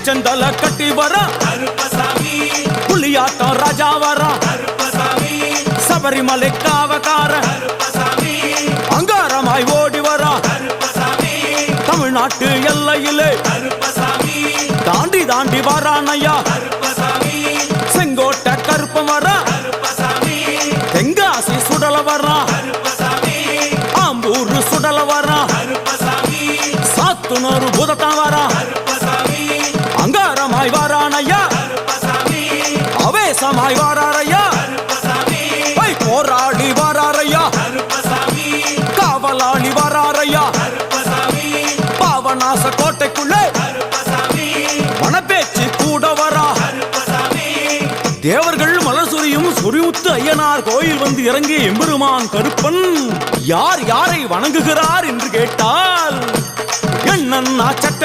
புலிச்சந்தல கட்டி வர புலியாட்டம் ராஜா வர சபரிமலை காவக்கார அங்காரமாய் ஓடி வர தமிழ்நாட்டு எல்லையிலே தாண்டி தாண்டி வரானையா செங்கோட்டை கருப்பம் வர தெங்காசி சுடல வர ஆம்பூர் சுடல வர சாத்துனூர் புதத்தான் வர அங்காரமாய் வரானையா அவேசமாய் வராரையா போராடி வராரையா காவலாளி வராரையா பாவநாச கோட்டைக்குள்ளே வனப்பேச்சு கூட வரா தேவர்கள் மலர் சொரியும் சொரிமுத்து ஐயனார் கோயில் வந்து இறங்கிய எம்பெருமான் கருப்பன் யார் யாரை வணங்குகிறார் என்று கேட்டால் என்னன்னா சட்ட